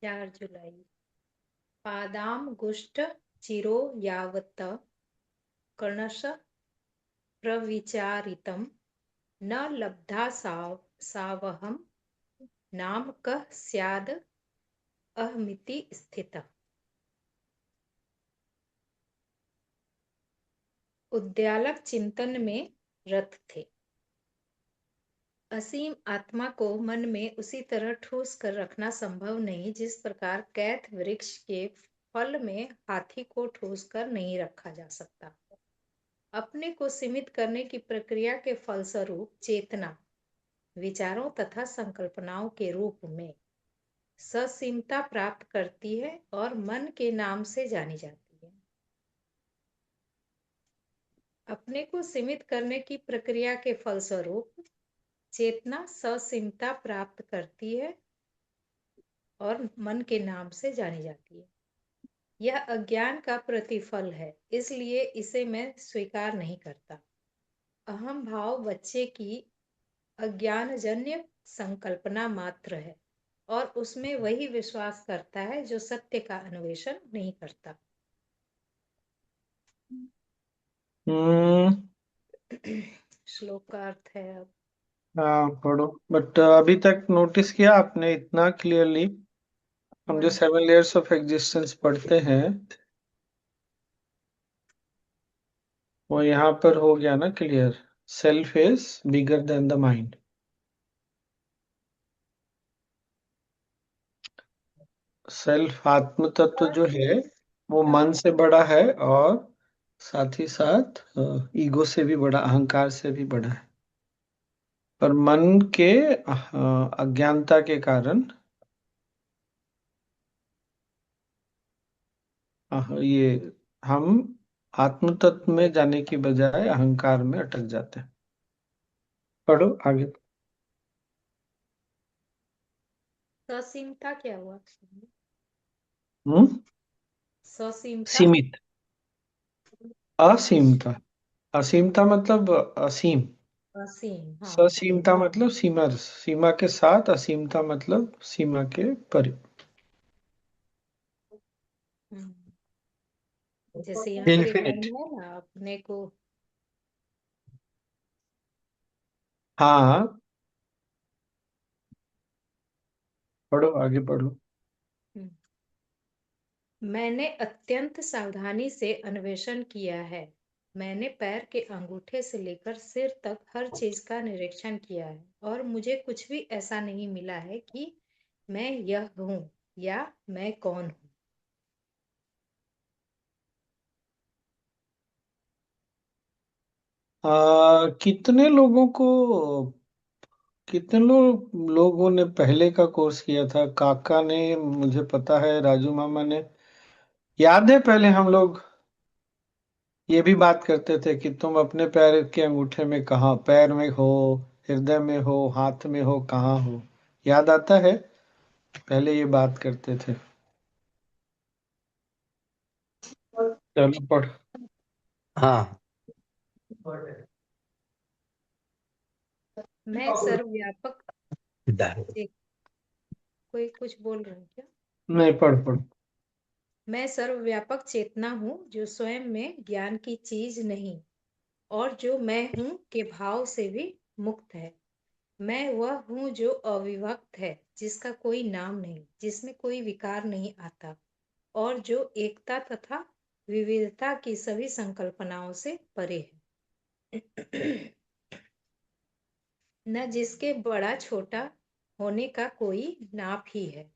4 जुलाई। पादाम गुष्ट चिरो यावत् कर्णश प्रविचारितं न लब्धा सावहं नाम कः स्याद् अहमिति स्थितः। उद्यालक चिंतन में रत थे। असीम आत्मा को मन में उसी तरह ठूस कर रखना संभव नहीं जिस प्रकार कैथ वृक्ष के फल में हाथी को ठूस कर नहीं रखा जा सकता। अपने को सीमित करने की प्रक्रिया के फलस्वरूप चेतना विचारों तथा संकल्पनाओं के रूप में ससीमता प्राप्त करती है और मन के नाम से जानी जाती है। अपने को सीमित करने की प्रक्रिया के फलस्वरूप चेतना ससीमता प्राप्त करती है और मन के नाम से जानी जाती है। यह अज्ञान का प्रतिफल है, इसलिए इसे मैं स्वीकार नहीं करता। अहम भाव बच्चे की अज्ञानजन्य संकल्पना मात्र है और उसमें वही विश्वास करता है जो सत्य का अन्वेषण नहीं करता। श्लोक का अर्थ है अब। हाँ पढ़ो। बट अभी तक नोटिस किया आपने इतना क्लियरली हम जो 7 लेयर्स ऑफ एग्जिस्टेंस पढ़ते हैं वो यहाँ पर हो गया ना clear. Self is bigger than the mind. Self आत्म तत्व जो है वो मन से बड़ा है और साथ ही साथ ईगो से भी बड़ा, अहंकार से भी बड़ा है। पर मन के अज्ञानता के कारण ये हम आत्म तत्व में जाने की बजाय अहंकार में अटक जाते हैं। पढ़ो आगे। ससीमता क्या हुआ? हम्म। ससीमता। सीमित। असीमता। असीमता मतलब असीम। असीम, हाँ। ससीमता मतलब सीमा, सीमा के साथ। असीमता मतलब सीमा के परे। जैसे यहाँ पर एक इन्फिनिट। लाइन है ना, अपने को। हाँ पढ़ो आगे पढ़ो। हम्म, मैंने अत्यंत सावधानी से अन्वेषण किया है। मैंने पैर के अंगूठे से लेकर सिर तक हर चीज का निरीक्षण किया है और मुझे कुछ भी ऐसा नहीं मिला है कि मैं यह हूं या मैं कौन हूं। कितने लोगों को, लोगों ने पहले का कोर्स किया था? काका ने, मुझे पता है राजू मामा ने। याद है पहले हम लोग ये भी बात करते थे कि तुम अपने पैर के अंगूठे में कहाँ, पैर में हो, हृदय में हो, हाथ में हो, कहाँ हो? याद आता है? पहले ये बात करते थे। चलो पढ़। हाँ। मैं सर्वव्यापक दारू। कोई कुछ बोल रहे हैं क्या? नहीं, पढ़ पढ़। मैं सर्वव्यापक चेतना हूँ जो स्वयं में ज्ञान की चीज नहीं और जो मैं हूँ के भाव से भी मुक्त है। मैं वह हूँ जो अविभक्त है, जिसका कोई नाम नहीं, जिसमें कोई विकार नहीं आता और जो एकता तथा विविधता की सभी संकल्पनाओं से परे है। न जिसके बड़ा छोटा होने का कोई नाप ही है।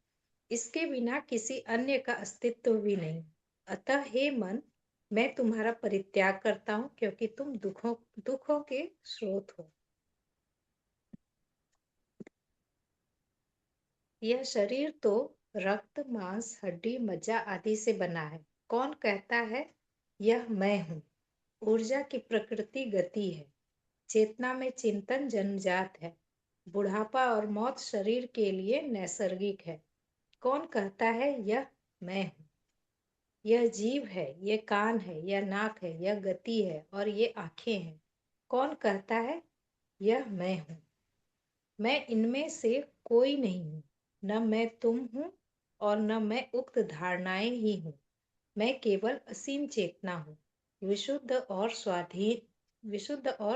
इसके बिना किसी अन्य का अस्तित्व भी नहीं। अतः हे मन, मैं तुम्हारा परित्याग करता हूँ क्योंकि तुम दुखों के स्रोत हो। यह शरीर तो रक्त मांस हड्डी मज्जा आदि से बना है। कौन कहता है यह मैं हूँ? ऊर्जा की प्रकृति गति है। चेतना में चिंतन जन्मजात है। बुढ़ापा और मौत शरीर के लिए नैसर्गिक है। कौन कहता है यह मैं हूँ? यह जीव है, यह कान है, यह नाक है, यह गति है और ये आंखें हैं। कौन कहता है यह मैं हूँ? मैं इनमें से कोई नहीं हूँ। न मैं तुम हूँ और न मैं उक्त धारणाएं ही हूँ। मैं केवल असीम चेतना हूँ, विशुद्ध और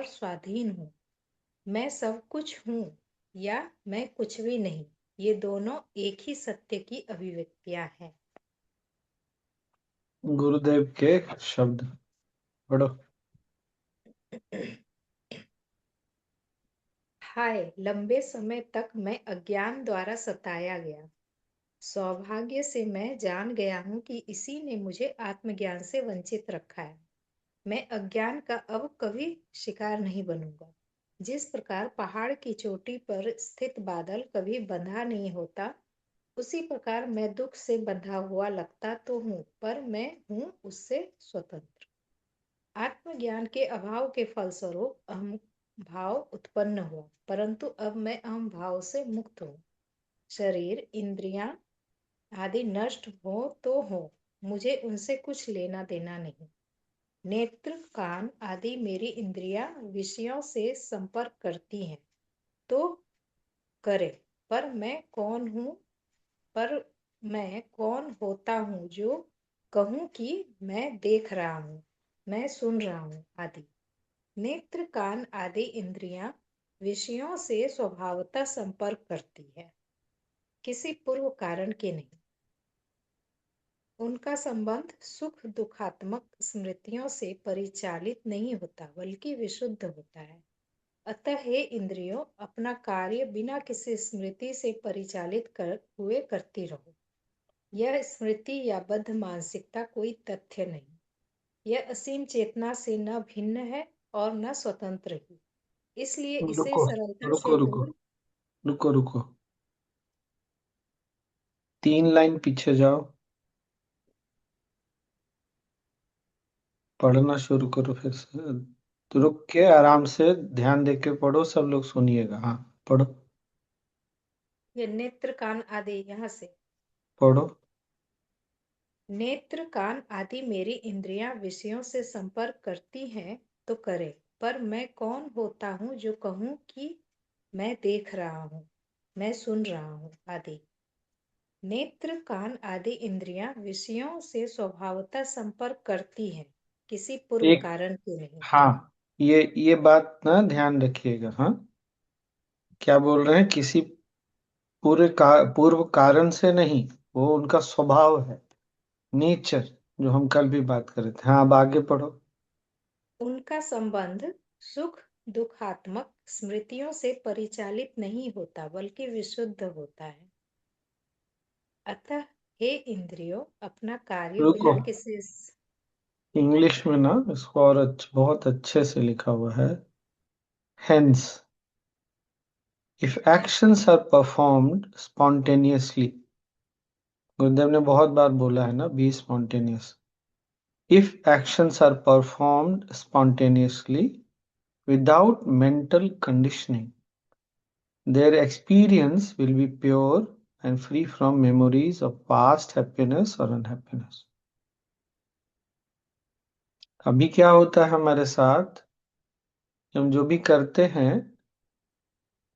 स्वाधीन हूँ। मैं सब कुछ हूँ या मैं कुछ भी नहीं, ये दोनों एक ही सत्य की अभिव्यक्तियां हैं। गुरुदेव के शब्द पढ़ो। हाय, लंबे समय तक मैं अज्ञान द्वारा सताया गया। सौभाग्य से मैं जान गया हूँ कि इसी ने मुझे आत्मज्ञान से वंचित रखा है। मैं अज्ञान का अब कभी शिकार नहीं बनूंगा। जिस प्रकार पहाड़ की चोटी पर स्थित बादल कभी बंधा नहीं होता, उसी प्रकार मैं दुख से बंधा हुआ लगता तो हूँ, पर मैं हूँ उससे स्वतंत्र। आत्मज्ञान के अभाव के फलस्वरूप अहम भाव उत्पन्न हुआ, परंतु अब मैं अहम भाव से मुक्त हूँ। शरीर, इंद्रियां आदि नष्ट हो तो हो, मुझे उनसे कुछ लेना देना नहीं। नेत्र, कान आदि मेरी इंद्रियां विषयों से संपर्क करती हैं तो करे, पर मैं कौन होता हूँ जो कहूँ कि मैं देख रहा हूँ, मैं सुन रहा हूँ आदि। नेत्र, कान आदि इंद्रियां विषयों से स्वभावतः संपर्क करती है, किसी पूर्व कारण के नहीं। उनका संबंध सुख दुखात्मक स्मृतियों से परिचालित नहीं होता, बल्कि विशुद्ध होता है। अतः हे इंद्रियों, अपना कार्य बिना किसी स्मृति से परिचालित हुए करती रहो। यह स्मृति या बद्ध मानसिकता कोई तथ्य नहीं। यह असीम चेतना से न भिन्न है और न स्वतंत्र ही, इसलिए इसे रुको सरलता रुको से रुको दूर। रुको रुको, 3 लाइन पीछे जाओ, पढ़ना शुरू करो फिर से। तो रुक के आराम से ध्यान दे के पढ़ो, सब लोग सुनिएगा। हाँ, पढ़ो ये नेत्र कान आदि यहाँ से। पढ़ो। नेत्र कान आदि मेरी इंद्रियां विषयों से संपर्क करती हैं तो करे, पर मैं कौन होता हूँ जो कहूँ कि मैं देख रहा हूँ, मैं सुन रहा हूँ आदि। नेत्र, कान आदि इंद्रियां विषयों से स्वभावतः संपर्क करती हैं, किसी पूर्व एक, कारण के नहीं। हाँ, ये बात ना ध्यान रखिएगा। हाँ, क्या बोल रहे हैं? किसी पूर्व कारण से नहीं, वो उनका स्वभाव है, नेचर, जो हम कल भी बात कर रहे थे। हाँ, अब आगे पढ़ो। उनका संबंध सुख दुखात्मक स्मृतियों से परिचालित नहीं होता, बल्कि विशुद्ध होता है। अतः हे इंद्रियों, अपना कार्य रुको, बिना किसी। इंग्लिश में ना इसको और बहुत अच्छे से लिखा हुआ है। Hence, if actions are performed spontaneously, Gurudev ने बहुत बार बोला है ना, be spontaneous. If actions are performed spontaneously without mental conditioning, their experience will be pure and free from memories of past happiness or unhappiness. अभी क्या होता है हमारे साथ? हम जो भी करते हैं,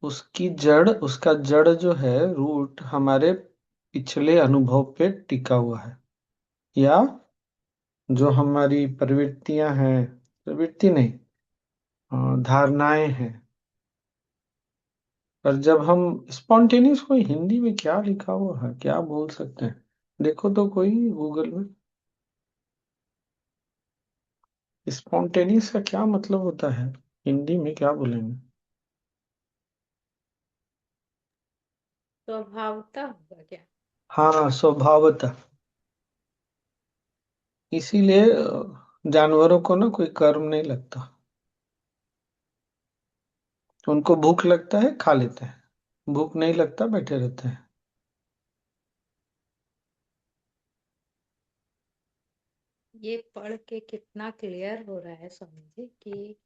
उसका जड़ जो है, रूट हमारे पिछले अनुभव पे टिका हुआ है, या जो हमारी प्रवृत्तियां हैं, प्रवृत्ति नहीं, धारणाएं हैं। पर जब हम स्पॉन्टेनियस, कोई हिंदी में क्या लिखा हुआ है, क्या बोल सकते हैं? देखो तो कोई गूगल में, स्पॉन्टेनियस का क्या मतलब होता है, हिंदी में क्या बोलेंगे? स्वभावतः होगा क्या? हाँ, स्वभावतः। इसीलिए जानवरों को ना कोई कर्म नहीं लगता, उनको भूख लगता है खा लेते हैं, भूख नहीं लगता बैठे रहते हैं। ये पढ़ के कितना क्लियर हो रहा है स्वामी जी कि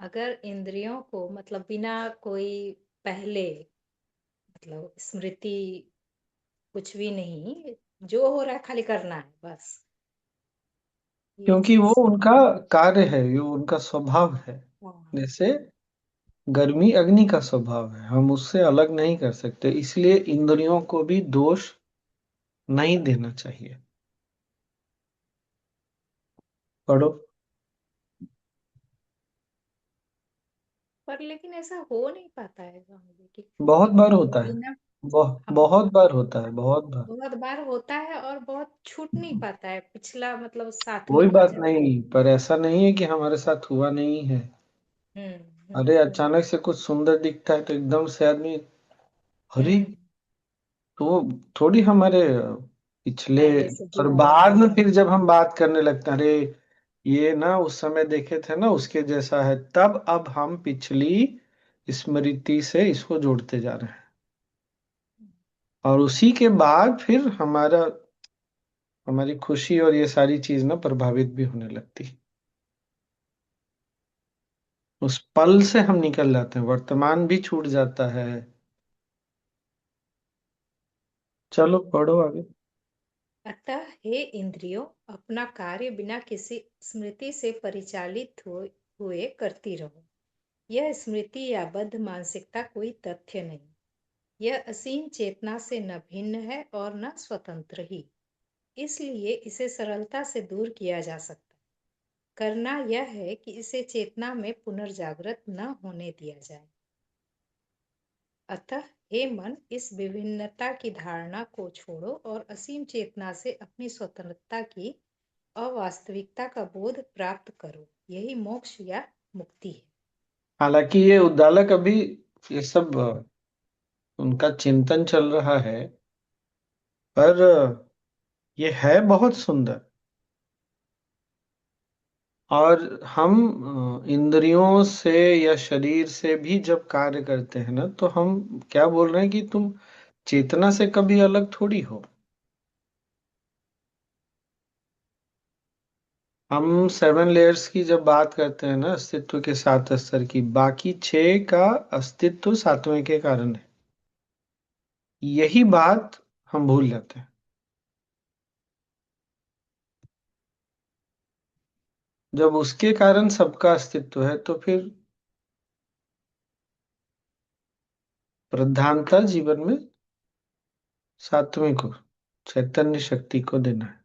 अगर इंद्रियों को मतलब बिना कोई पहले मतलब स्मृति कुछ भी नहीं, जो हो रहा है खाली करना है बस, ये क्योंकि वो चीज। उनका कार्य है, ये उनका स्वभाव है। हाँ, जैसे गर्मी अग्नि का स्वभाव है, हम उससे अलग नहीं कर सकते, इसलिए इंद्रियों को भी दोष नहीं देना चाहिए। पढ़ो। पर लेकिन ऐसा हो नहीं पाता है स्वामी जी कि बहुत बार हम होता है। बिना हम बहुत बार होता है, बहुत बार। बहुत बार होता है और बहुत छूट नहीं पाता है, पिछला मतलब साथ में कोई आ बात जाता नहीं, पर ऐसा नहीं है कि हमारे साथ हुआ नहीं है। है। अरे अचानक से कुछ सुंदर दिखता है तो एकदम से आदमी, अरे, हम्म। तो थोड़ी हमारे पिछले, पहले से और जुड़ा हुआ बाद में होता है। फिर जब हम बात करने लगते हैं, अरे ये ना उस समय देखे थे ना उसके जैसा है, तब अब हम पिछली स्मृति से इसको जोड़ते जा रहे हैं, और उसी के बाद फिर हमारी खुशी और ये सारी चीज ना प्रभावित भी होने लगती है। उस पल से हम निकल जाते हैं, वर्तमान भी छूट जाता है। चलो पढ़ो आगे। अतः हे इंद्रियों, अपना कार्य बिना किसी स्मृति से परिचालित हुए करती रहो। यह स्मृति या बद्ध मानसिकता कोई तथ्य नहीं। यह असीम चेतना से न भिन्न है और न स्वतंत्र ही। इसलिए इसे सरलता से दूर किया जा सकता है। करना यह है कि इसे चेतना में पुनर्जागृत न होने दिया जाए। अतः हे मन, इस विभिन्नता की धारणा को छोड़ो और असीम चेतना से अपनी स्वतंत्रता की अवास्तविकता का बोध प्राप्त करो। यही मोक्ष या मुक्ति है। हालांकि ये उद्दालक अभी ये सब उनका चिंतन चल रहा है, पर ये है बहुत सुंदर। और हम इंद्रियों से या शरीर से भी जब कार्य करते हैं ना, तो हम क्या बोल रहे हैं कि तुम चेतना से कभी अलग थोड़ी हो। हम 7 लेयर्स की जब बात करते हैं ना, अस्तित्व के 7 स्तर की, बाकी 6 का अस्तित्व 7वें के कारण है। यही बात हम भूल जाते हैं। जब उसके कारण सबका अस्तित्व है तो फिर प्रधानता जीवन में 7वें को, चैतन्य शक्ति को देना है।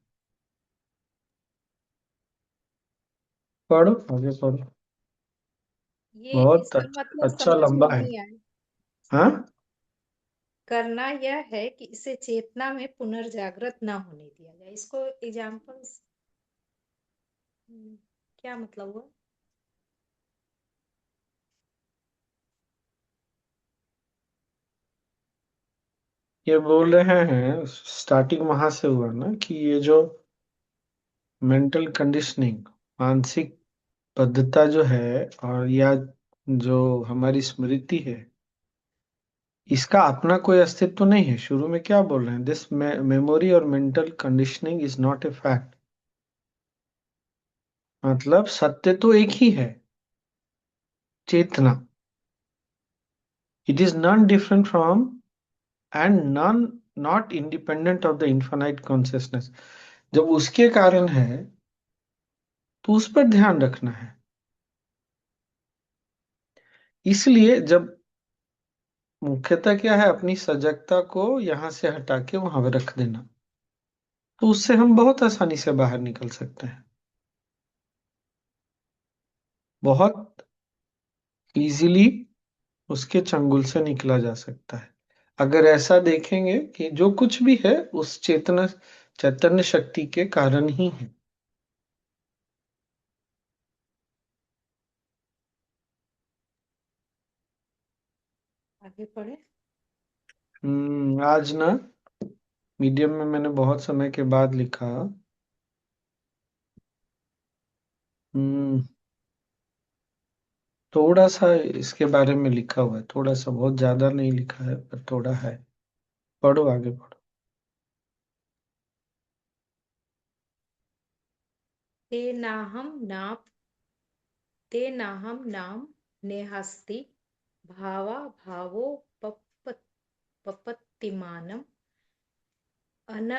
पढ़ो आगे पढ़ो। ये बहुत इसका मतलब अच्छा समझ में लंबा है। नहीं आया। हाँ। करना यह है कि इसे चेतना में पुनर्जागृत ना होने दिया जाए। इसको एग्जाम्पल्स क्या मतलब हुआ? ये बोल रहे हैं स्टार्टिंग वहां से हुआ ना कि ये जो मेंटल कंडीशनिंग, मानसिक बद्धता जो है, और या जो हमारी स्मृति है, इसका अपना कोई अस्तित्व नहीं है। शुरू में क्या बोल रहे हैं, दिस मेमोरी और mental conditioning is not a fact. मतलब सत्य तो एक ही है, चेतना। It is non different from and non not independent of the infinite consciousness. जब उसके कारण है तो उस पर ध्यान रखना है। इसलिए जब मुख्यतः क्या है, अपनी सजगता को यहां से हटा के वहां पर रख देना, तो उससे हम बहुत आसानी से बाहर निकल सकते हैं। बहुत इजीली उसके चंगुल से निकला जा सकता है, अगर ऐसा देखेंगे कि जो कुछ भी है उस चैतन्य शक्ति के कारण ही है। आगे पढ़े। आज ना मीडियम में मैंने बहुत समय के बाद लिखा। हम्म, थोड़ा सा इसके बारे में लिखा हुआ है, थोड़ा सा, बहुत ज्यादा नहीं लिखा है पर थोड़ा है। पढ़ो आगे पढ़ो। ते नाहम नाप ते नाहम नाम नेहास्ति भावा भावो पप पपत्तिमानम अन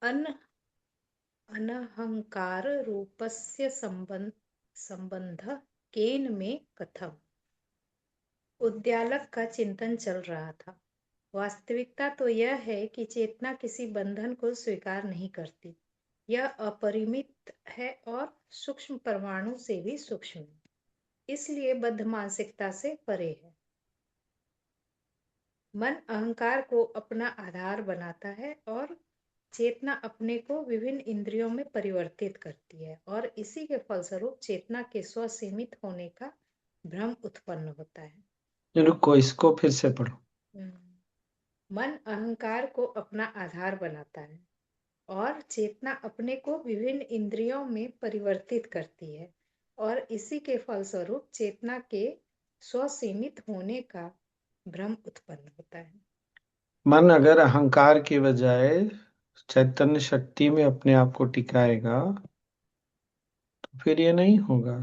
अन अनहंकार रूपस्य संबंध केन में कथम। उद्यालक का चिंतन चल रहा था। वास्तविकता तो यह है कि चेतना किसी बंधन को स्वीकार नहीं करती। यह अपरिमित है और सूक्ष्म परमाणु से भी सूक्ष्म है, इसलिए बद्ध मानसिकता से परे है। मन अहंकार को अपना आधार बनाता है और चेतना अपने को विभिन्न इंद्रियों में परिवर्तित करती है, और इसी के फलस्वरूप चेतना के स्वसीमित होने का भ्रम उत्पन्न होता है। रुको, इसको फिर से पढ़ो। मन अहंकार को अपना आधार बनाता है और चेतना अपने को विभिन्न इंद्रियों में परिवर्तित करती है, और इसी के फलस्वरूप चेतना के स्वसीमित होने का भ्रम उत्पन्न होता है। मन अगर अहंकार की बजाय चैतन्य शक्ति में अपने आप को टिकाएगा तो फिर ये नहीं होगा।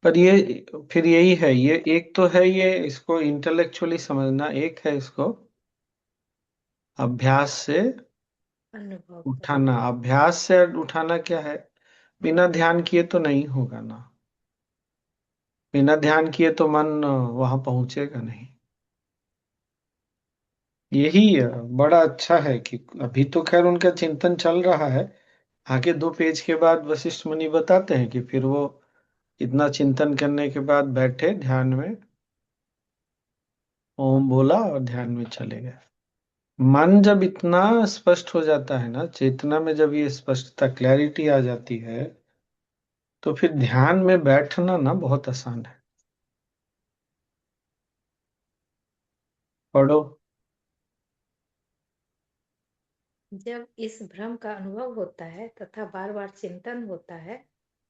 पर ये फिर यही है, ये एक तो है, ये इसको इंटेलेक्चुअली समझना, एक है इसको अभ्यास से अनुभव पर। उठाना। अभ्यास से उठाना क्या है? बिना ध्यान किए तो नहीं होगा ना। बिना ध्यान किए तो मन वहां पहुंचेगा नहीं। यही बड़ा अच्छा है कि अभी तो खैर उनका चिंतन चल रहा है। आगे 2 पेज के बाद वशिष्ठ मुनि बताते हैं कि फिर वो इतना चिंतन करने के बाद बैठे ध्यान में, ओम बोला और ध्यान में चले गए। मन जब इतना स्पष्ट हो जाता है ना, चेतना में जब ये स्पष्टता क्लैरिटी आ जाती है, तो फिर ध्यान में बैठना ना बहुत आसान है। पढ़ो। जब इस भ्रम का अनुभव होता है तथा बार बार चिंतन होता है,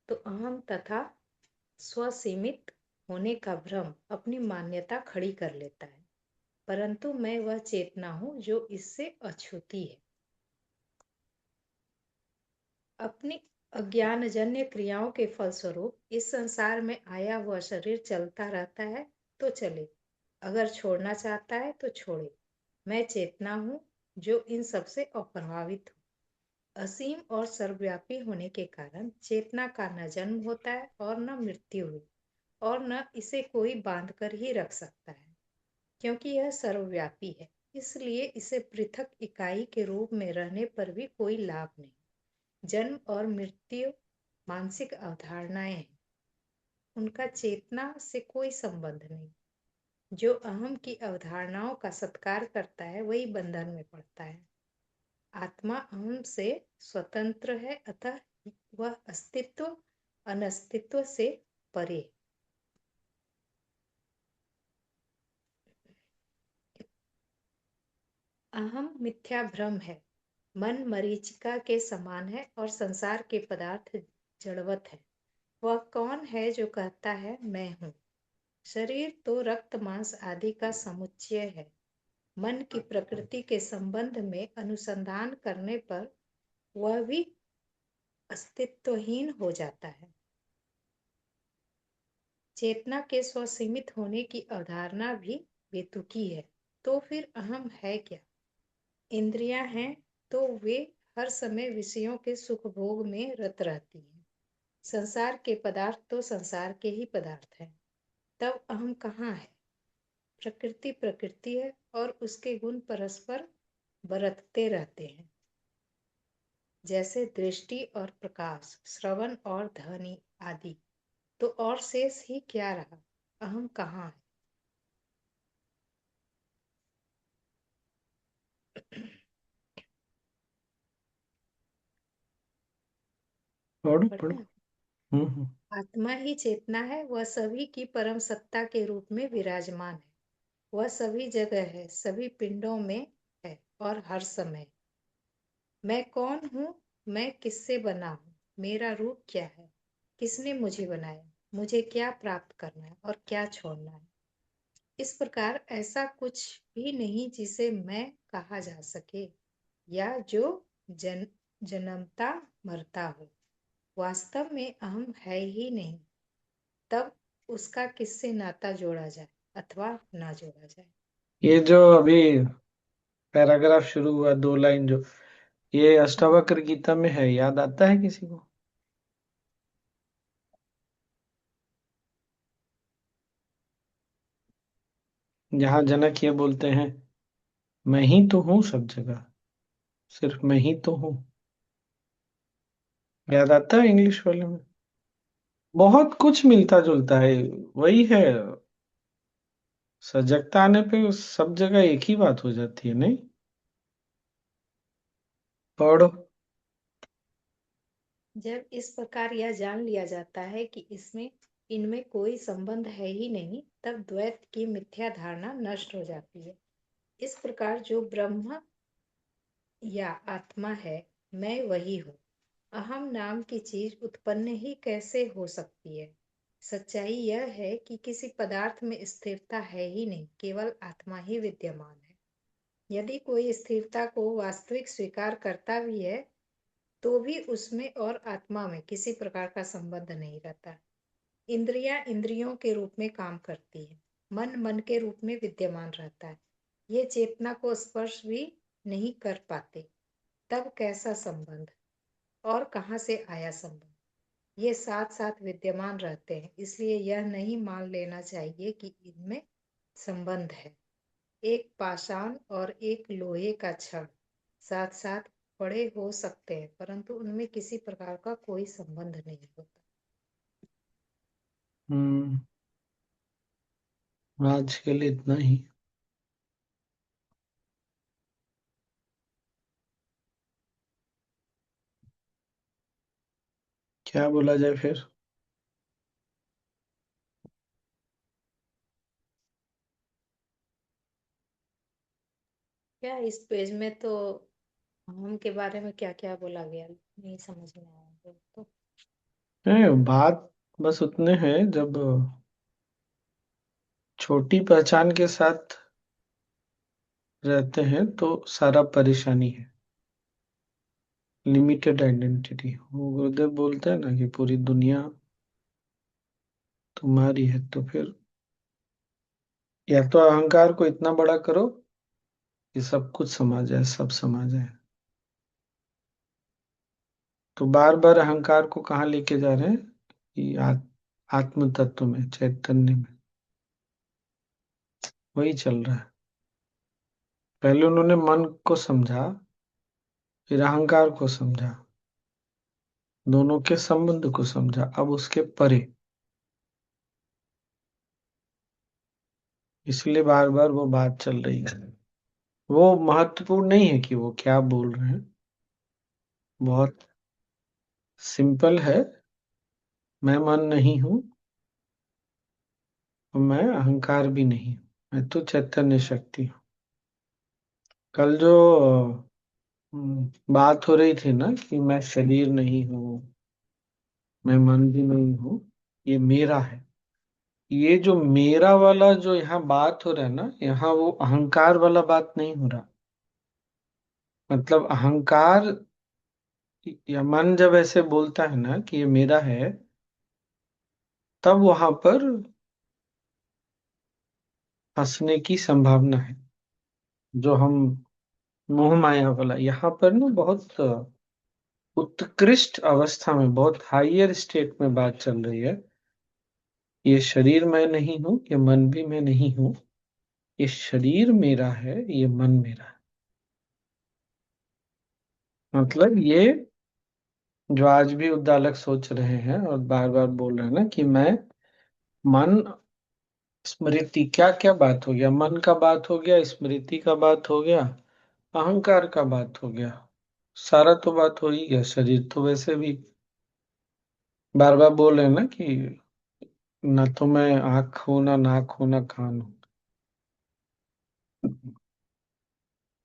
तो अहम तथा स्वसीमित होने का भ्रम अपनी मान्यता खड़ी कर लेता है, परंतु मैं वह चेतना हूं जो इससे अछूती है। अपनी अज्ञानजन्य क्रियाओं के फलस्वरूप इस संसार में आया हुआ शरीर चलता रहता है, तो चले, अगर छोड़ना चाहता है तो छोड़े। मैं चेतना हूँ जो इन सबसे अप्रभावित हूँ। असीम और सर्वव्यापी होने के कारण चेतना का न जन्म होता है और न मृत्यु हुई, और न इसे कोई बांध कर ही रख सकता है, क्योंकि यह सर्वव्यापी है। इसलिए इसे पृथक इकाई के रूप में रहने पर भी कोई लाभ नहीं। जन्म और मृत्यु मानसिक अवधारणाएं हैं, उनका चेतना से कोई संबंध नहीं। जो अहम की अवधारणाओं का सत्कार करता है वही बंधन में पड़ता है। आत्मा अहम से स्वतंत्र है, अतः वह अस्तित्व अनस्तित्व से परे। अहम मिथ्या भ्रम है। मन मरीचिका के समान है और संसार के पदार्थ जड़वत है। वह कौन है जो कहता है मैं हूँ? शरीर तो रक्त मांस आदि का समुच्चय है। मन की प्रकृति के संबंध में अनुसंधान करने पर वह भी अस्तित्वहीन हो जाता है। चेतना के स्वसीमित होने की अवधारणा भी बेतुकी है। तो फिर अहम है क्या? इंद्रियां हैं तो वे हर समय विषयों के सुख भोग में रत रहती हैं। संसार के पदार्थ तो संसार के ही पदार्थ हैं। तब अहम कहाँ है? प्रकृति प्रकृति है और उसके गुण परस्पर बरतते रहते हैं, जैसे दृष्टि और प्रकाश, श्रवण और ध्वनि आदि। तो और शेष ही क्या रहा? अहम कहाँ है? पढ़ो पढ़ो। बढ़िया। हम्म। आत्मा ही चेतना है, वह सभी की परम सत्ता के रूप में विराजमान है। वह सभी जगह है, सभी पिंडों में है और हर समय। मैं कौन हूँ? मैं किससे बना हूँ? मेरा रूप क्या है? किसने मुझे बनाया? मुझे क्या प्राप्त करना है और क्या छोड़ना है? इस प्रकार ऐसा कुछ भी नहीं जिसे मैं कहा जा सके, या जो जन्मता मरता हो। वास्तव में अहम है ही नहीं, तब उसका किससे नाता जोड़ा जाए अथवा ना जोड़ा जाए। ये जो अभी पैराग्राफ शुरू हुआ, 2 लाइन जो, ये अष्टावक्र गीता में है, याद आता है किसी को? जहाँ जनक ये बोलते हैं मैं ही तो हूँ सब जगह, सिर्फ मैं ही तो हूँ। याद आता है इंग्लिश वाले में? बहुत कुछ मिलता जुलता है, वही है। सजगता आने पे सब जगह एक ही बात हो जाती है, नहीं? पढ़ो। जब इस प्रकार यह जान लिया जाता है कि इसमें इनमें कोई संबंध है ही नहीं, तब द्वैत की मिथ्या धारणा नष्ट हो जाती है। इस प्रकार जो ब्रह्म या आत्मा है, मैं वही हूँ। अहम नाम की चीज उत्पन्न ही कैसे हो सकती है? सच्चाई यह है कि किसी पदार्थ में स्थिरता है ही नहीं, केवल आत्मा ही विद्यमान है। यदि कोई स्थिरता को वास्तविक स्वीकार करता भी है, तो भी उसमें और आत्मा में किसी प्रकार का संबंध नहीं रहता। इंद्रियां इंद्रियों के रूप में काम करती है, मन मन के रूप में विद्यमान रहता है। ये चेतना को स्पर्श भी नहीं कर पाते। तब कैसा संबंध, और कहाँ से आया संबंध? ये साथ साथ विद्यमान रहते हैं, इसलिए यह नहीं मान लेना चाहिए कि इनमें संबंध है। एक पाषाण और एक लोहे का छड़ साथ साथ पड़े हो सकते हैं, परंतु उनमें किसी प्रकार का कोई संबंध नहीं होता। हम्म। आज के लिए इतना ही। क्या बोला जाए फिर? क्या इस पेज में तो हम के बारे में क्या क्या बोला गया, नहीं समझ में आया तो। बात बस उतने हैं, जब छोटी पहचान के साथ रहते हैं तो सारा परेशानी है। लिमिटेड आइडेंटिटी, वो गुरुदेव बोलते हैं ना कि पूरी दुनिया तुम्हारी है, तो फिर या तो अहंकार को इतना बड़ा करो कि सब कुछ समा जाए, सब समा जाए। तो बार बार अहंकार को कहाँ लेके जा रहे हैं? कि आत्म तत्व में, चैतन्य में। वही चल रहा है। पहले उन्होंने मन को समझा, फिर अहंकार को समझा, दोनों के संबंध को समझा, अब उसके परे। इसलिए बार बार वो बात चल रही है। वो महत्वपूर्ण नहीं है कि वो क्या बोल रहे हैं, बहुत सिंपल है। मैं मन नहीं हूं, और मैं अहंकार भी नहीं हूं, मैं तो चैतन्य शक्ति हूँ। कल जो बात हो रही थी ना कि मैं शरीर नहीं हूँ, मैं मन भी नहीं हूँ, ये मेरा है। ये जो मेरा वाला जो यहाँ बात हो रहा है ना, यहाँ वो अहंकार वाला बात नहीं हो रहा। मतलब अहंकार या मन जब ऐसे बोलता है ना कि ये मेरा है, तब वहां पर फंसने की संभावना है। जो हम मोह माया वाला, यहाँ पर ना बहुत उत्कृष्ट अवस्था में, बहुत हायर स्टेट में बात चल रही है। ये शरीर मैं नहीं हूँ, ये मन भी मैं नहीं हूँ, ये शरीर मेरा है, ये मन मेरा है। मतलब ये जो आज भी उद्दालक सोच रहे हैं और बार बार बोल रहे हैं ना कि मैं मन स्मृति, क्या क्या बात हो गया? मन का बात हो गया, स्मृति का बात हो गया, अहंकार का बात हो गया, सारा तो बात हो ही गया। शरीर तो वैसे भी बार बार बोल रहे हैं ना कि न तो मैं आँख हूं, ना नाक हूं, ना कान हूं।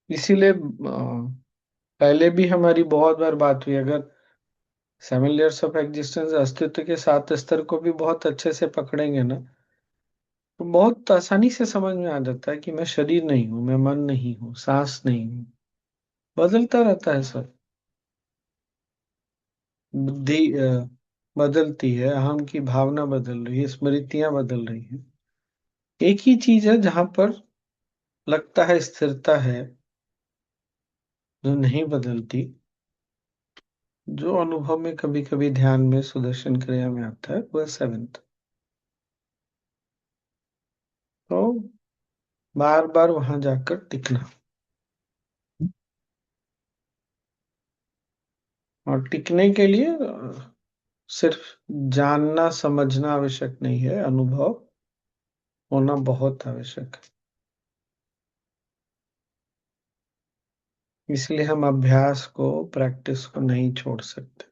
इसीलिए पहले भी हमारी बहुत बार बात हुई। अगर 7 layers ऑफ एग्जिस्टेंस, अस्तित्व के 7 स्तर को भी बहुत अच्छे से पकड़ेंगे ना, तो बहुत आसानी से समझ में आ जाता है कि मैं शरीर नहीं हूँ, मैं मन नहीं हूँ, सांस नहीं हूँ। बदलता रहता है सब। बुद्धि बदलती है, अहम की भावना बदल रही है, स्मृतियां बदल रही हैं। एक ही चीज है जहां पर लगता है स्थिरता है, जो नहीं बदलती, जो अनुभव में कभी कभी ध्यान में सुदर्शन क्रिया में आता है, वह 7th। तो बार बार वहां जाकर टिकना। और टिकने के लिए सिर्फ जानना समझना आवश्यक नहीं है, अनुभव होना बहुत आवश्यक है। इसलिए हम अभ्यास को, प्रैक्टिस को नहीं छोड़ सकते।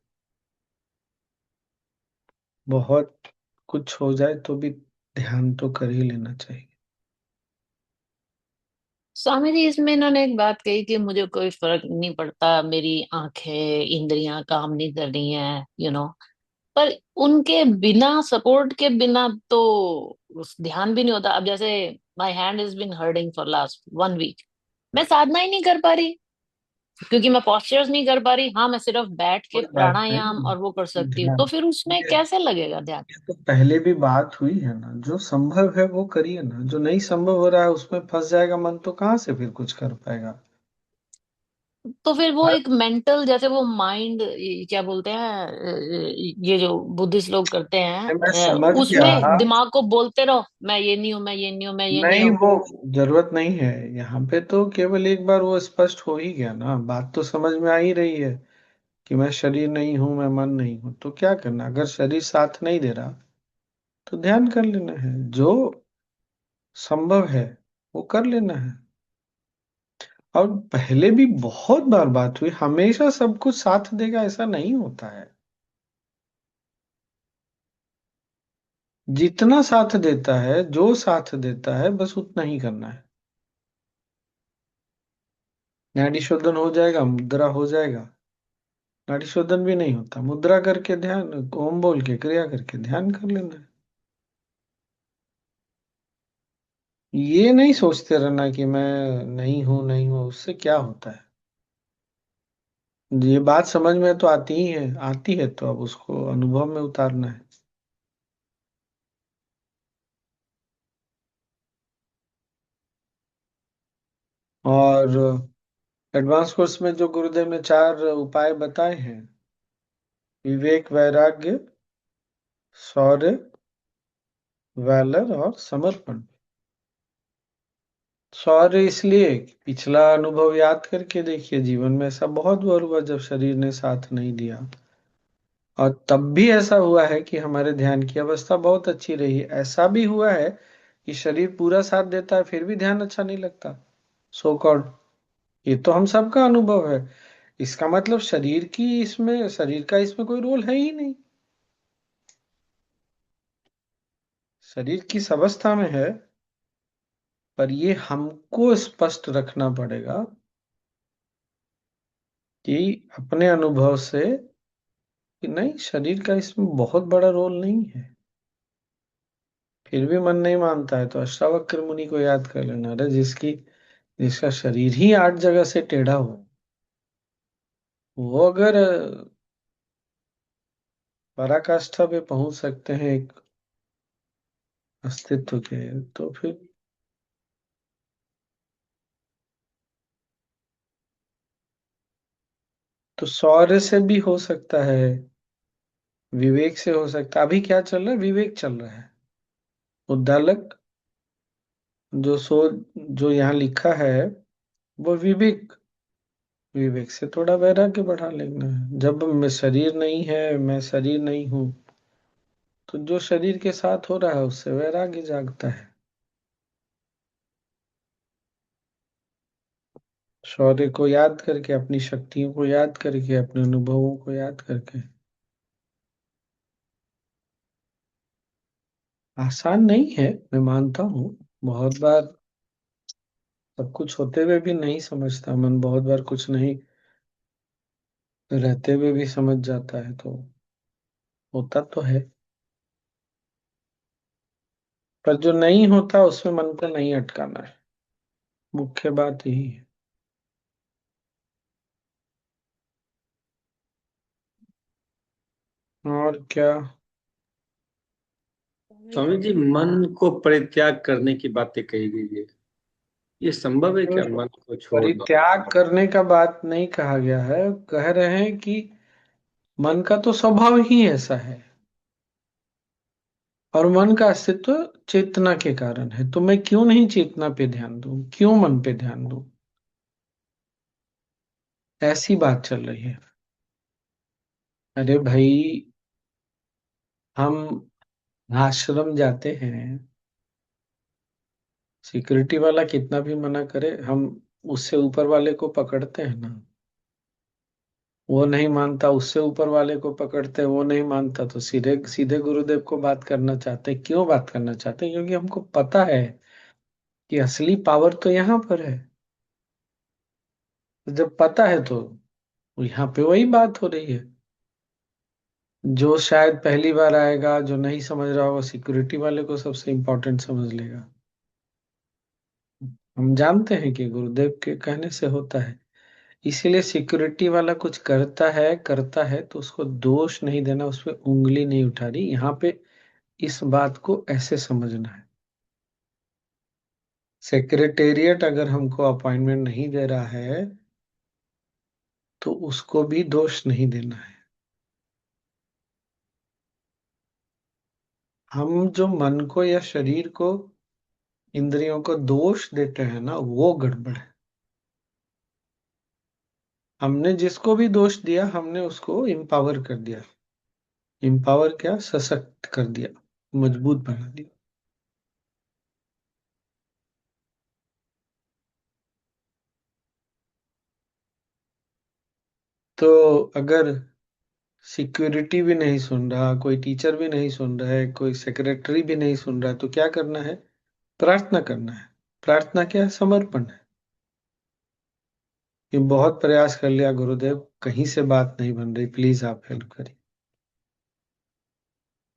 बहुत कुछ हो जाए तो भी ध्यान तो कर ही लेना चाहिए। स्वामी जी, इसमें इन्होंने एक बात कही कि मुझे कोई फर्क नहीं पड़ता, मेरी आंखें इंद्रियां काम नहीं कर रही हैं, पर उनके बिना, सपोर्ट के बिना तो उस ध्यान भी नहीं होता। अब जैसे my hand is been hurting for last 1 week, मैं साधना ही नहीं कर पा रही क्योंकि मैं पॉस्चर्स नहीं कर पा रही। हाँ, मैं सिर्फ बैठ के कोई बात प्राणायाम और वो कर नहीं, सकती हूँ, तो ध्यान फिर उसमें ये कैसे लगेगा ध्यान? ये तो पहले भी बात हुई है ना। जो संभव है वो करिए ना, जो नहीं संभव हो रहा है उसमें फंस जाएगा मन तो कहाँ से फिर कुछ कर पाएगा। तो फिर वो हर एक मेंटल, जैसे वो माइंड, क्या बोलते हैं, ये जो बुद्धिस्ट लोग करते मैं हैं, समझ गया। उसमें दिमाग को बोलते रहो, मैं ये नहीं हूं, मैं ये नहीं हूं, मैं ये नहीं नहीं, हूं। वो जरूरत नहीं है। यहाँ पे तो केवल एक बार वो स्पष्ट हो ही गया ना, बात तो समझ में आ ही रही है कि मैं शरीर नहीं हूं, मैं मन नहीं हूं। तो क्या करना, अगर शरीर साथ नहीं दे रहा तो ध्यान कर लेना है। जो संभव है वो कर लेना है। और पहले भी बहुत बार बात हुई, हमेशा सब कुछ साथ देगा ऐसा नहीं होता है। जितना साथ देता है, जो साथ देता है, बस उतना ही करना है। नाड़ी शोधन हो जाएगा, मुद्रा हो जाएगा। नाड़ी शोधन भी नहीं होता, मुद्रा करके ध्यान, ओम बोल के क्रिया करके ध्यान कर लेना है। ये नहीं सोचते रहना कि मैं नहीं हूं, नहीं हूं, उससे क्या होता है। ये बात समझ में तो आती ही है, आती है तो अब उसको अनुभव में उतारना है। और एडवांस कोर्स में जो गुरुदेव ने 4 उपाय बताए हैं, विवेक, वैराग्य, शौर्य, वैलर और समर्पण। शौर्य इसलिए कि पिछला अनुभव याद करके देखिए, जीवन में ऐसा बहुत बार हुआ जब शरीर ने साथ नहीं दिया, और तब भी ऐसा हुआ है कि हमारे ध्यान की अवस्था बहुत अच्छी रही है। ऐसा भी हुआ है कि शरीर पूरा साथ देता है फिर भी ध्यान अच्छा नहीं लगता, सो कॉल्ड। ये तो हम सबका अनुभव है। इसका मतलब शरीर का इसमें कोई रोल है ही नहीं। शरीर किस अवस्था में है, पर ये हमको स्पष्ट रखना पड़ेगा कि अपने अनुभव से, कि नहीं, शरीर का इसमें बहुत बड़ा रोल नहीं है। फिर भी मन नहीं मानता है तो अष्टावक्र मुनि को याद कर लेना। अरे जिसका शरीर ही 8 जगह से टेढ़ा हो, वो अगर पराकाष्ठा पे पहुंच सकते हैं एक अस्तित्व के, तो फिर तो शौर्य से भी हो सकता है, विवेक से हो सकता है। अभी क्या चल रहा है, विवेक चल रहा है। उद्दालक जो सो जो यहाँ लिखा है वो विवेक, विवेक से थोड़ा वैराग्य बढ़ा लेना है। जब मैं शरीर नहीं है, मैं शरीर नहीं हूं, तो जो शरीर के साथ हो रहा है उससे वैराग्य जागता है। शौर्य को याद करके, अपनी शक्तियों को याद करके, अपने अनुभवों को याद करके। आसान नहीं है, मैं मानता हूँ। बहुत बार सब कुछ होते हुए भी नहीं समझता मन, बहुत बार कुछ नहीं रहते हुए भी समझ जाता है, तो होता तो है। पर जो नहीं होता उसमें मन को नहीं अटकाना है, मुख्य बात यही है। और क्या। स्वामी स्वामी जी, जी, मन को परित्याग करने की बातें कही गई है, ये संभव है क्या, मन को छोड़ दो? परित्याग करने का बात नहीं कहा गया है। कह रहे हैं कि मन का तो स्वभाव ही ऐसा है, और मन का अस्तित्व चेतना के कारण है। तो मैं क्यों नहीं चेतना पे ध्यान दूं, क्यों मन पे ध्यान दूं, ऐसी बात चल रही है। अरे भाई, हम आश्रम जाते हैं, सिक्योरिटी वाला कितना भी मना करे, हम उससे ऊपर वाले को पकड़ते हैं ना। वो नहीं मानता, उससे ऊपर वाले को पकड़ते हैं, वो नहीं मानता, तो सीधे सीधे गुरुदेव को बात करना चाहते हैं। क्यों बात करना चाहते हैं? क्योंकि हमको पता है कि असली पावर तो यहाँ पर है। तो जब पता है तो यहाँ पे वही बात हो रही है। जो शायद पहली बार आएगा, जो नहीं समझ रहा होगा, सिक्योरिटी वाले को सबसे इम्पोर्टेंट समझ लेगा। हम जानते हैं कि गुरुदेव के कहने से होता है। इसीलिए सिक्योरिटी वाला कुछ करता है तो उसको दोष नहीं देना, उस पर उंगली नहीं उठा रही यहाँ पे। इस बात को ऐसे समझना है। सेक्रेटेरिएट अगर हमको अपॉइंटमेंट नहीं दे रहा है तो उसको भी दोष नहीं देना है। हम जो मन को या शरीर को, इंद्रियों को दोष देते हैं ना, वो गड़बड़ है। हमने जिसको भी दोष दिया, हमने उसको इम्पावर कर दिया। इम्पावर क्या? सशक्त कर दिया, मजबूत बना दिया। तो अगर सिक्योरिटी भी नहीं सुन रहा, कोई टीचर भी नहीं सुन रहा है, कोई सेक्रेटरी भी नहीं सुन रहा है, तो क्या करना है? प्रार्थना करना है। प्रार्थना क्या है? समर्पण है। कि बहुत प्रयास कर लिया गुरुदेव, कहीं से बात नहीं बन रही, प्लीज आप हेल्प करिए।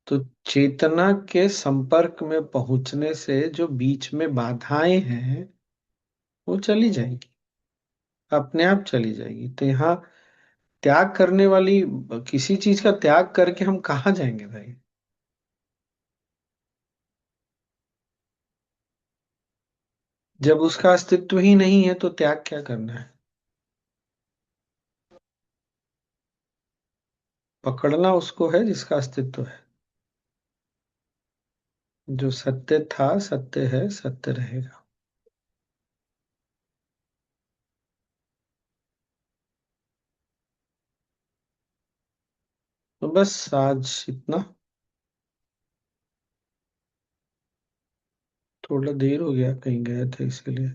तो चेतना के संपर्क में पहुंचने से जो बीच में बाधाएं हैं वो चली जाएगी, अपने आप चली जाएगी। तो यहाँ त्याग करने वाली, किसी चीज का त्याग करके हम कहाँ जाएंगे भाई? जब उसका अस्तित्व ही नहीं है तो त्याग क्या करना है? पकड़ना उसको है जिसका अस्तित्व है। जो सत्य था, सत्य है, सत्य रहेगा। तो बस आज इतना। थोड़ा देर हो गया, कहीं गए थे इसलिए।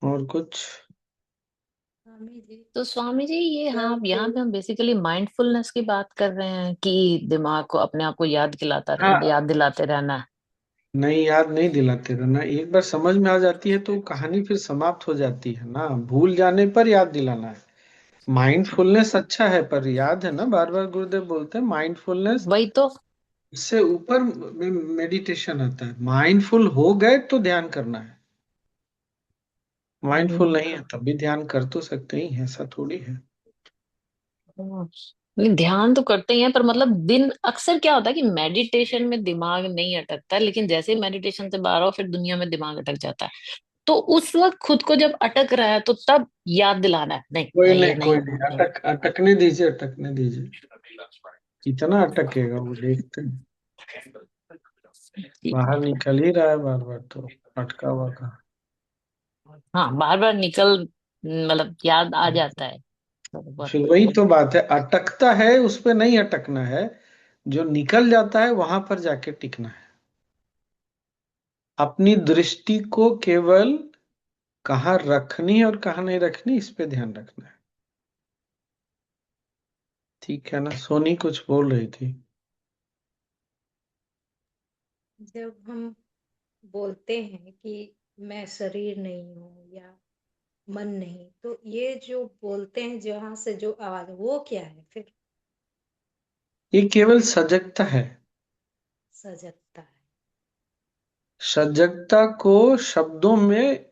और कुछ? स्वामी जी, तो स्वामी जी, ये हाँ, जब यहाँ पे हम बेसिकली माइंडफुलनेस की बात कर रहे हैं कि दिमाग को अपने आप को हाँ, याद दिलाते रहना है। नहीं, याद नहीं दिलाते रहना। एक बार समझ में आ जाती है तो कहानी फिर समाप्त हो जाती है ना। भूल जाने पर याद दिलाना है। माइंडफुलनेस अच्छा है, पर याद है ना, बार बार गुरुदेव बोलते हैं माइंडफुलनेस वही तो। से ऊपर मेडिटेशन आता है। माइंडफुल हो गए तो ध्यान करना है। माइंडफुल हम्म, नहीं है तब भी ध्यान कर तो सकते ही हैं, ऐसा थोड़ी है। नहीं, ध्यान तो करते ही हैं, पर मतलब दिन अक्सर क्या होता है कि मेडिटेशन में दिमाग नहीं अटकता, लेकिन जैसे ही मेडिटेशन से बाहर आओ फिर दुनिया में दिमाग अटक जाता है। तो उस वक्त खुद को जब अटक रहा है तो तब याद दिलाना है, नहीं कोई नहीं, ये नहीं, कोई नहीं नहीं, नहीं। अटकने दीजिए, अटकने दीजिए। कितना अटकेगा वो, देखते हैं। बाहर निकल ही रहा है बार बार, तो अटका हुआ का। हाँ, बार बार निकल, मतलब याद आ जाता है बरोबर। फिर वही तो बात है, अटकता है उस पे नहीं अटकना है। जो निकल जाता है वहां पर जाके टिकना है। अपनी दृष्टि को केवल कहाँ रखनी है और कहाँ नहीं रखनी, इस पे ध्यान रखना है। ठीक है ना? सोनी कुछ बोल रही थी। जब हम बोलते हैं कि मैं शरीर नहीं हूँ या मन नहीं, तो ये जो बोलते हैं जहां से जो आवाज, वो क्या है फिर? ये केवल सजगता है। सजगता है। सजगता को शब्दों में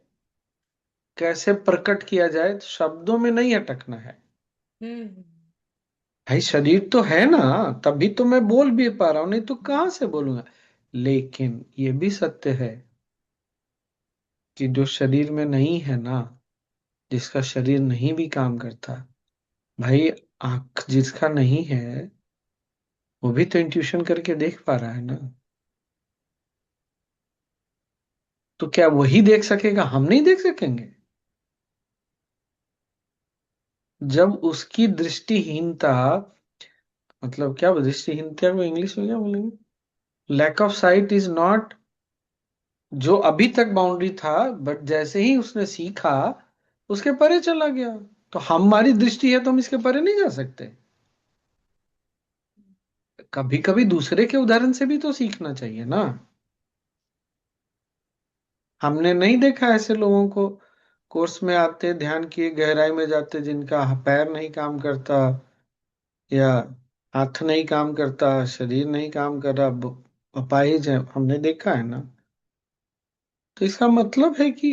कैसे प्रकट किया जाए, तो शब्दों में नहीं अटकना है। हम्म। भाई शरीर तो है ना, तभी तो मैं बोल भी पा रहा हूं, नहीं तो कहाँ से बोलूंगा। लेकिन ये भी सत्य है कि जो शरीर में नहीं है ना, जिसका शरीर नहीं भी काम करता, भाई आंख जिसका नहीं है वो भी तो इंट्यूशन करके देख पा रहा है ना। तो क्या वही देख सकेगा, हम नहीं देख सकेंगे? जब उसकी दृष्टिहीनता, मतलब क्या दृष्टिहीनता को इंग्लिश में क्या बोलेंगे, lack of sight is not, जो अभी तक बाउंड्री था, बट जैसे ही उसने सीखा उसके परे चला गया। तो हमारी दृष्टि है तो हम इसके परे नहीं जा सकते। कभी कभी दूसरे के उदाहरण से भी तो सीखना चाहिए ना। हमने नहीं देखा ऐसे लोगों को, कोर्स में आते, ध्यान किए, गहराई में जाते, जिनका पैर नहीं काम करता, या हाथ नहीं काम करता, शरीर नहीं काम कर रहा, अपाहिज है, हमने देखा है ना। तो इसका मतलब है कि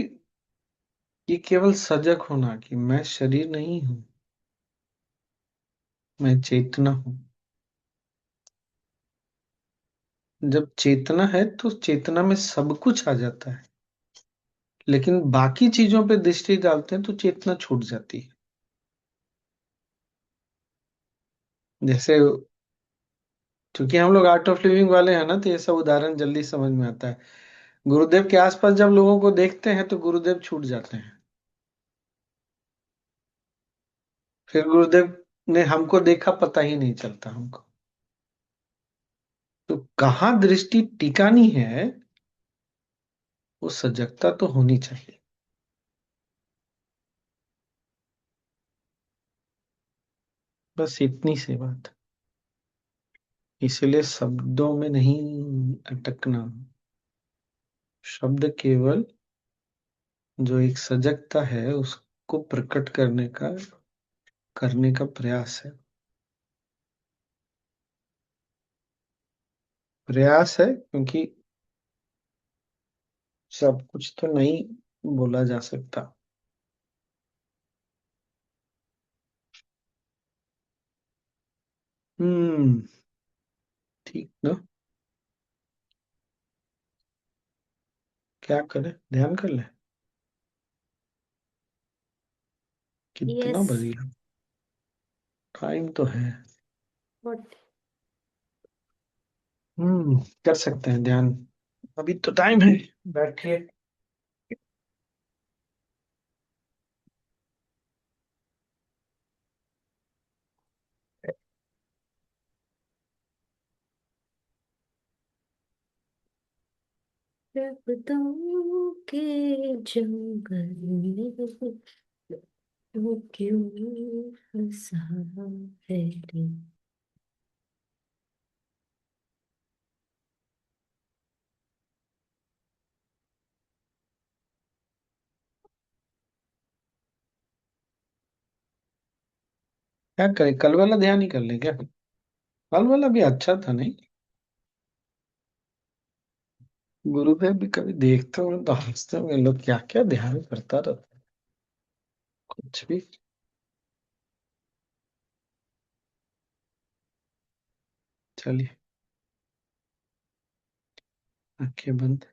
ये केवल सजग होना कि मैं शरीर नहीं हूं, मैं चेतना हूं। जब चेतना है तो चेतना में सब कुछ आ जाता है, लेकिन बाकी चीजों पे दृष्टि डालते हैं तो चेतना छूट जाती है। जैसे, क्योंकि हम लोग आर्ट ऑफ लिविंग वाले हैं ना, तो ये सब उदाहरण जल्दी समझ में आता है। गुरुदेव के आसपास जब लोगों को देखते हैं तो गुरुदेव छूट जाते हैं। फिर गुरुदेव ने हमको देखा, पता ही नहीं चलता हमको। तो कहाँ दृष्टि टिकानी है, वो सजगता तो होनी चाहिए। बस इतनी सी बात। इसलिए शब्दों में नहीं अटकना। शब्द केवल जो एक सजगता है उसको प्रकट करने का प्रयास है। प्रयास है क्योंकि सब कुछ तो नहीं बोला जा सकता। हम्म। ठीक ना। क्या करें, ध्यान कर ले। कितना यस। बज गया? टाइम तो है। व्हाट? कर सकते हैं ध्यान। अभी तो टाइम है, बैठिए। शब्दों के जंगल में तू क्यों फंसा है रे? क्या करें, कल वाला ध्यान ही कर ले क्या? कल वाला भी अच्छा था नहीं? गुरुदेव भी कभी देखते हो तो हंसते हुए, लोग क्या क्या ध्यान करता रहता है, कुछ भी। चलिए, आंखें बंद।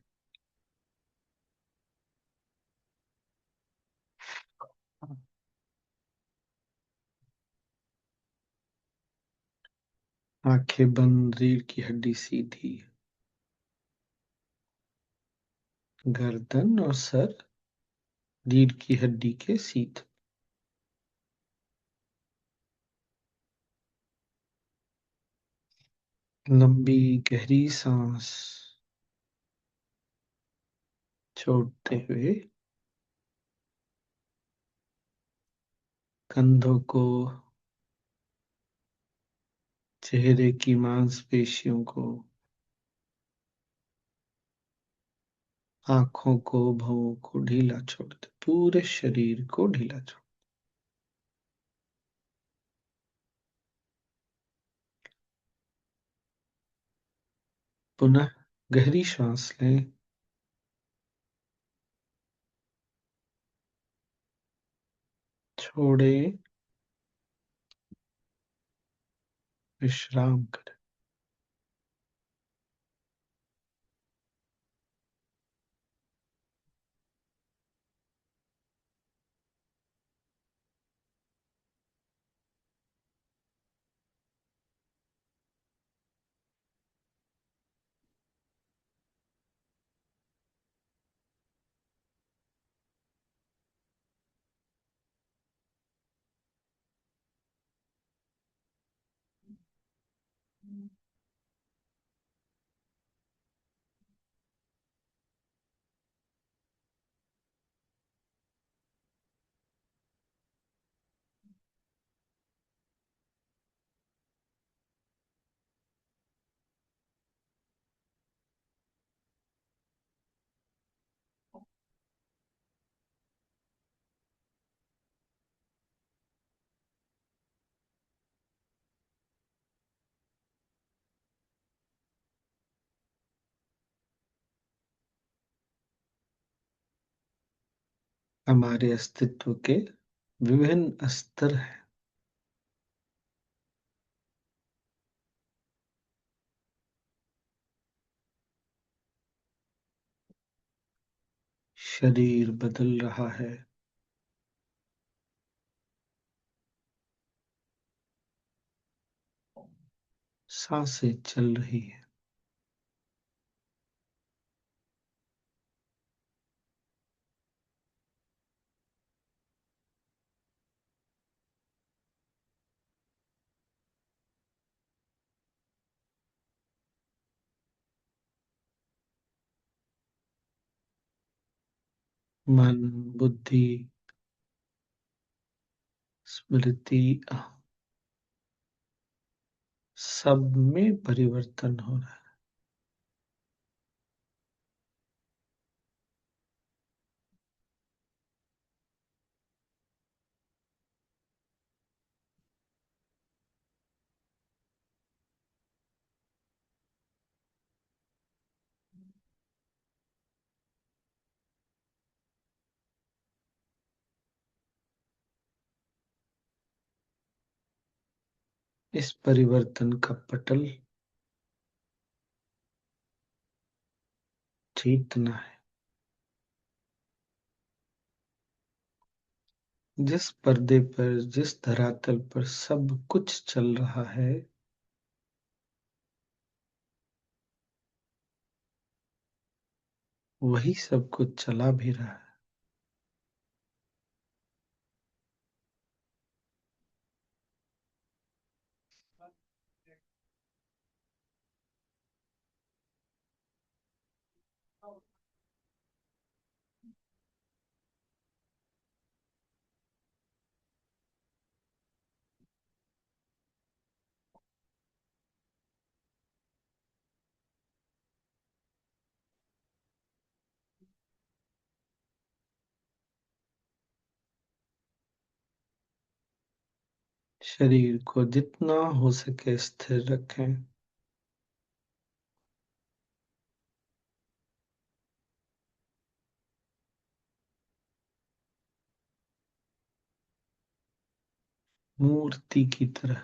आंखें बंद, रीढ़ की हड्डी सीधी, गर्दन और सर रीढ़ की हड्डी के सीध। लंबी गहरी सांस छोड़ते हुए कंधों को, चेहरे की मांसपेशियों को, आंखों को, भवों को ढीला छोड़ते, पूरे शरीर को ढीला छोड़। पुनः गहरी सांस लें, छोड़े, विश्राम करें। हमारे अस्तित्व के विभिन्न स्तर हैं। शरीर बदल रहा है, सांसें चल रही है, मन, बुद्धि, स्मृति सब में परिवर्तन हो रहा है। इस परिवर्तन का पटल चेतना है। जिस पर्दे पर, जिस धरातल पर सब कुछ चल रहा है, वही सब कुछ चला भी रहा है। शरीर को जितना हो सके स्थिर रखें। मूर्ति की तरह।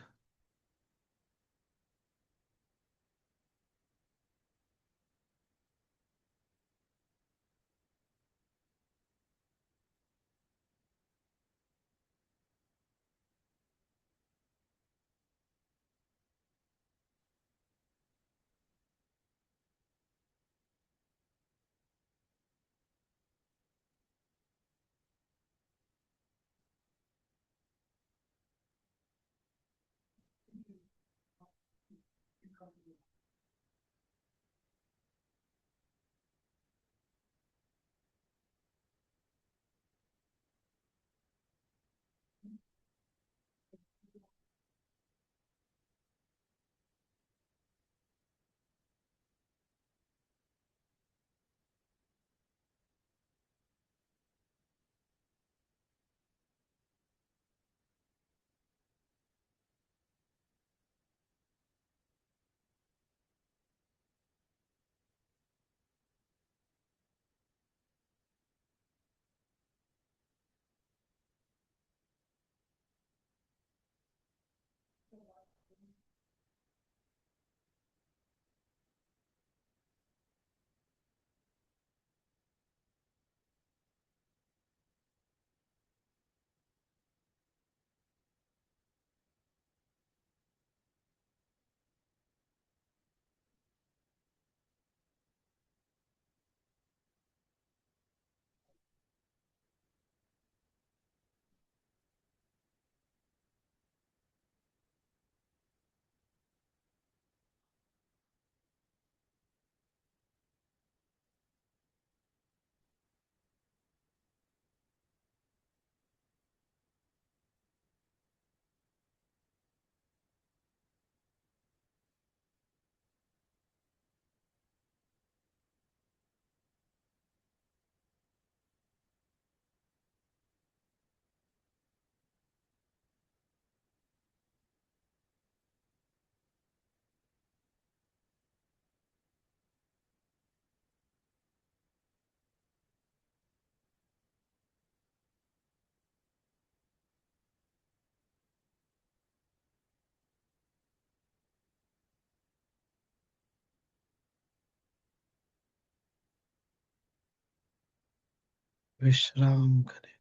विश्राम करें।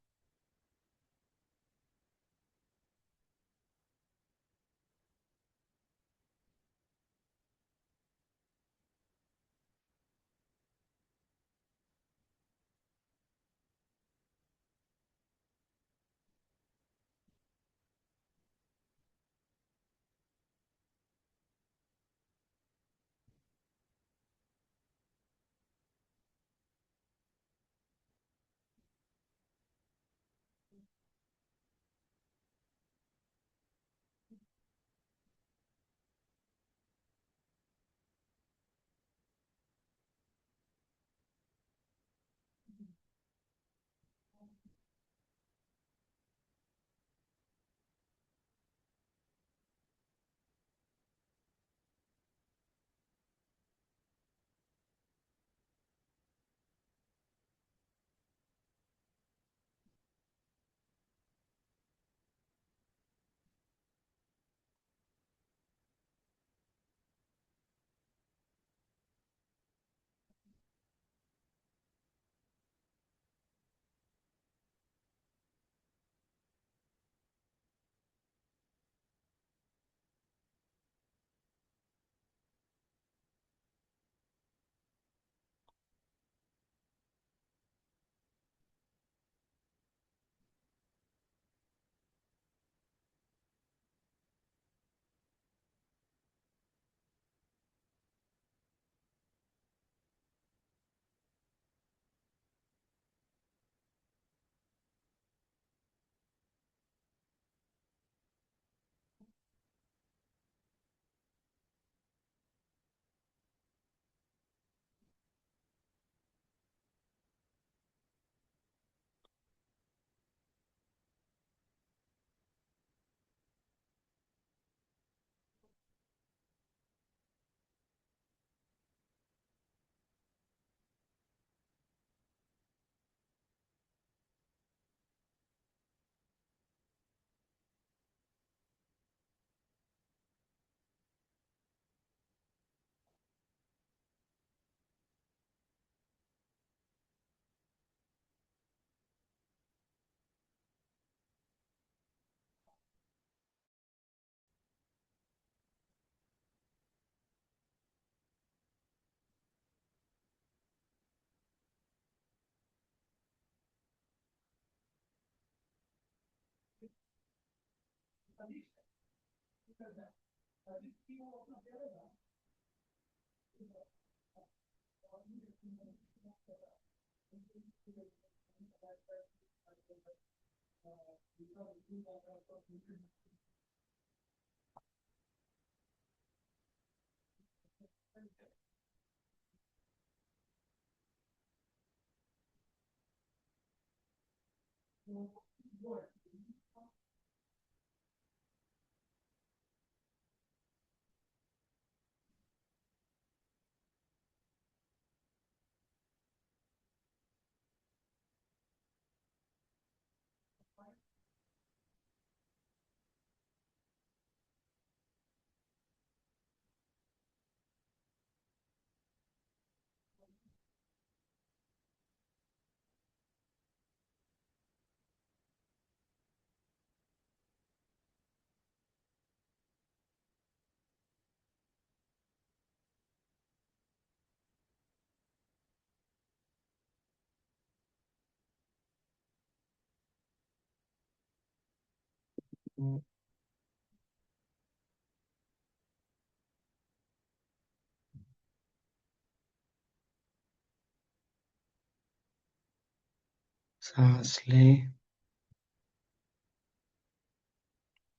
सांस लें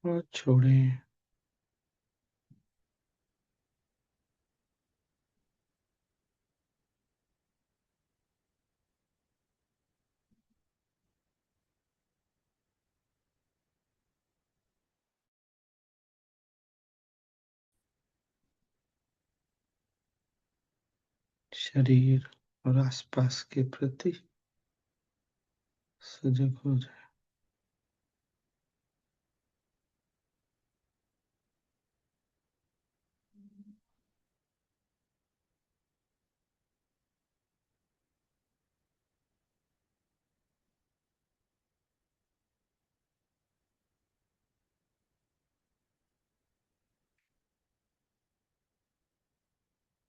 और छोड़ें। शरीर और आसपास के प्रति सजग हो जाए।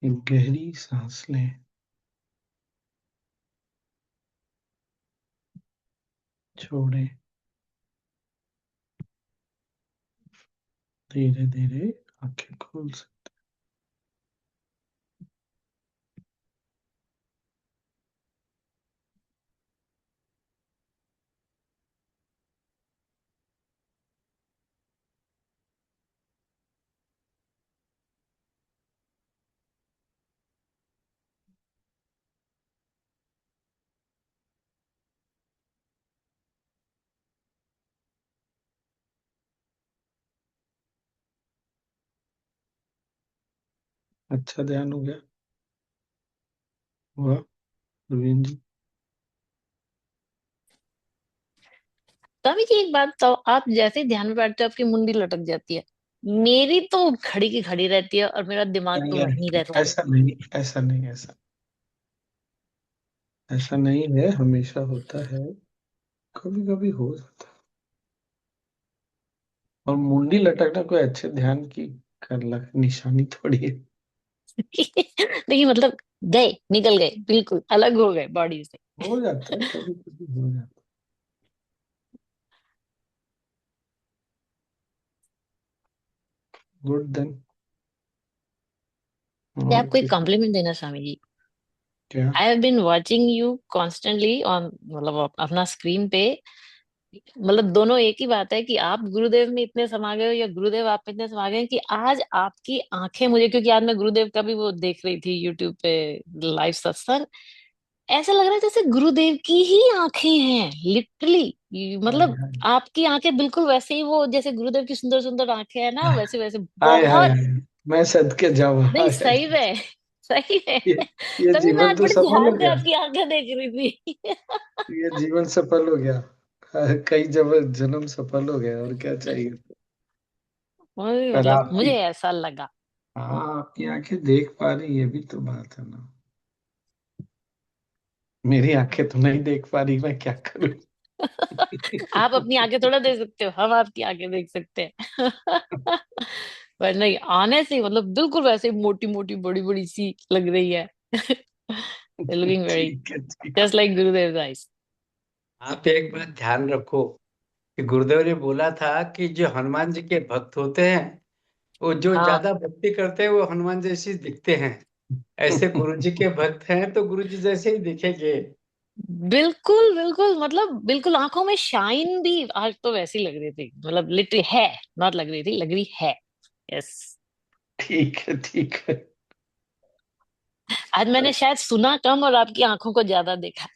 एक गहरी सांस लें, छोड़ें, धीरे धीरे आंखें खोल सकते। अच्छा ध्यान हो गया? वाह प्रवीण जी। तभी जी एक बात बताओ, आप जैसे ही ध्यान में बैठते हो आपकी मुंडी लटक जाती है, मेरी तो खड़ी की खड़ी रहती है और मेरा दिमाग तो वहीं रहता है। ऐसा नहीं, ऐसा नहीं, ऐसा नहीं है, हमेशा होता है, कभी कभी हो जाता है। और मुंडी लटकना कोई अच्छे ध्यान की कर निशानी थोड़ी है। देखिए मतलब गए, निकल गए, बिल्कुल अलग हो गए बॉडी से। हो जाता है, कभी कभी हो जाता है। Good then. मैं और आपको एक किस? कॉम्प्लीमेंट देना स्वामी जी। क्या? I have been watching you constantly on, मतलब अपना स्क्रीन पे, मतलब दोनों एक ही बात है कि आप गुरुदेव में इतने समा गए हो या गुरुदेव आप में इतने समा गए हैं कि आज आपकी आंखें मुझे, क्योंकि आज मैं गुरुदेव का भी वो देख रही थी यूट्यूब पे लाइव सत्संग, ऐसा लग रहा है जैसे गुरुदेव की ही आंखें हैं लिटरली, हाय मतलब हाय आपकी आंखें बिल्कुल वैसे ही, वो जैसे गुरुदेव की सुंदर सुंदर आंखें हैं ना, वैसे वैसे हाय हाय बहुत। हाय, मैं सदके जाऊं, नहीं हाय हाय। सही में, सही में। ये ये तभी मैं जीवन आज तो बड़े सफल हो ध्यान से गया, आपकी आंखें देख रही थी। ये जीवन सफल हो गया। कई जब जन्म सफल हो गया, और क्या चाहिए। पर मतलब आपकी, मुझे ऐसा लगा। हाँ आपकी आंखें देख पा रही, ये भी तो बात है ना। मेरी आंखें तो नहीं देख पा रही, मैं क्या करूं। आप अपनी आंखें थोड़ा देख सकते हो, हम आपकी आंखें देख सकते हैं। पर नहीं, आने से मतलब बिल्कुल वैसे मोटी मोटी बड़ी बड़ी सी लग रही है। लुकिंग वेरी ठीक है, ठीक। जस्ट लाइक गुरुदेव आईज। आप एक बात ध्यान रखो कि गुरुदेव ने बोला था कि जो हनुमान जी के भक्त होते हैं, वो जो हाँ ज्यादा भक्ति करते हैं वो हनुमान जैसे ही दिखते हैं। ऐसे गुरु जी के भक्त हैं तो गुरु जी जैसे ही दिखेंगे। बिल्कुल बिल्कुल, मतलब बिल्कुल आंखों में शाइन भी आज तो वैसी लग रही थी, मतलब लिटरली है, नॉट लग रही थी, लग रही है। यस। ठीक है, ठीक है। आज मैंने शायद सुना कम और आपकी आंखों को ज्यादा देखा।